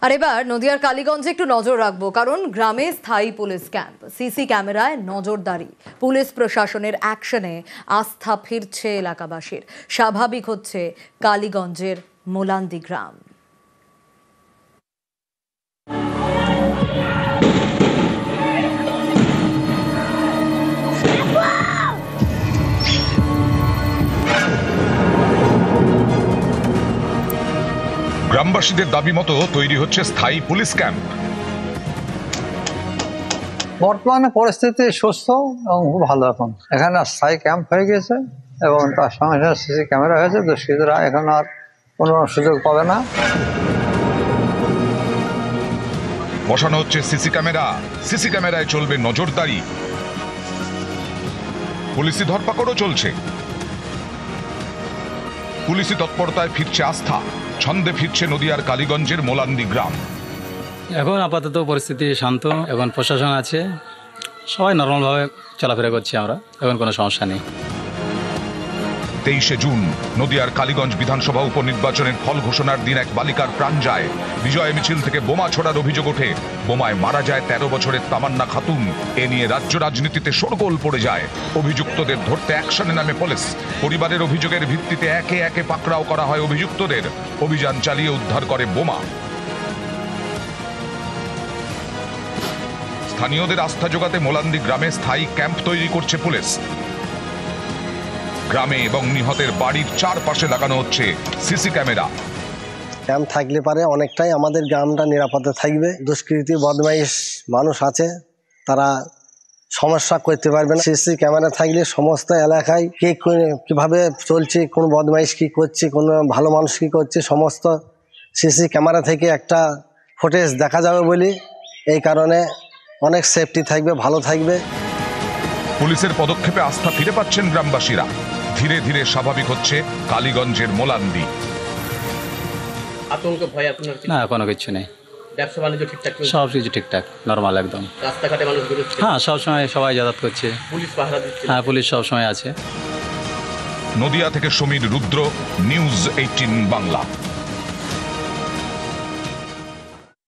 আর এবার নদিয়ার কালীগঞ্জে একটু নজর রাখবো, কারণ গ্রামে স্থায়ী পুলিশ ক্যাম্প, সিসি ক্যামেরায় নজরদারি, পুলিশ প্রশাসনের অ্যাকশনে আস্থা ফিরছে এলাকাবাসীর। স্বাভাবিক হচ্ছে কালীগঞ্জের মোলান্দি গ্রাম। গ্রামবাসীদের দাবি মতো তৈরি হচ্ছে স্থায়ী পুলিশ ক্যাম্প। বর্তমানে পরিস্থিতি সুস্থ এবং খুব ভালো। এখন এখানে স্থায়ী ক্যাম্প হয়ে গেছে এবং তার সঙ্গে সঙ্গে সিসি ক্যামেরা হয়েছে। দুষ্কৃতীরা এখন আর কোনো সুযোগ পাবে না। বসানো হচ্ছে সিসি ক্যামেরা, সিসি ক্যামেরায় চলবে নজরদারি, পুলিশি ধরপাকড়ও চলছে। পুলিশি তৎপরতায় ফিরছে আস্থা, ছন্দে ফিরছে নদিয়ার কালীগঞ্জের মোলান্দি গ্রাম। এখন আপাতত পরিস্থিতি শান্ত, এখন প্রশাসন আছে, সবাই নর্মালভাবে চলাফেরা করছি আমরা, এখন কোনো সমস্যা নেই। 23শে জুন নদিয়ার কালীগঞ্জ বিধানসভা উপনির্বাচনের ফল ঘোষণার দিন এক বালিকার প্রাণ যায়। বিজয় মিছিল থেকে বোমা ছোড়ার অভিযোগ ওঠে, বোমায় মারা যায় 13 বছরের তামান্না খাতুন। এ নিয়ে রাজ্য রাজনীতিতে শোরগোল পড়ে যায়। অভিযুক্তদের ধরতে অ্যাকশনে নামে পুলিশ। পরিবারের অভিযোগের ভিত্তিতে একে একে পাকড়াও করা হয় অভিযুক্তদের। অভিযান চালিয়ে উদ্ধার করে বোমা। স্থানীয়দের আস্থা জোগাতে মোলান্দি গ্রামে স্থায়ী ক্যাম্প তৈরি করছে পুলিশ। গ্রামে এবং নিহতের বাড়ির চারপাশে লাগানো হচ্ছে সিসি ক্যামেরা। ক্যাম্প থাকলে পারে অনেকটাই আমাদের গ্রামটা নিরাপদে থাকবে। দুষ্কৃতী বদমাইশ মানুষ আছে, তারা সমস্যা করতে পারবে না। সিসি ক্যামেরা থাকলে সমস্ত এলাকায় কে কিভাবে চলছে, কোন বদমাইশ কি করছে, কোন ভালো মানুষ কি করছে, সমস্ত সিসি ক্যামেরা থেকে একটা ফুটেজ দেখা যাবে বলে এই কারণে অনেক সেফটি থাকবে, ভালো থাকবে। পুলিশের পদক্ষেপে আস্থা ফিরে পাচ্ছেন গ্রামবাসীরা। ধীরে ধীরে স্বাভাবিক হচ্ছে কালীগঞ্জের মোলান্দি। আতঙ্ক ভয় না, কোনো কিছু নেই। ব্যবসা বাণিজ্য ঠিকঠাক, সব কিছু ঠিকঠাক, নর্মাল একদম। রাস্তাঘাটে মানুষ বেরোচ্ছে? হ্যাঁ, সবসময় সবাই যাতায়াত করছে। পুলিশ পাহারা দিচ্ছে? হ্যাঁ, পুলিশ সবসময় আছে। নদিয়া থেকে সমীর রুদ্র, নিউজ 18 বাংলা।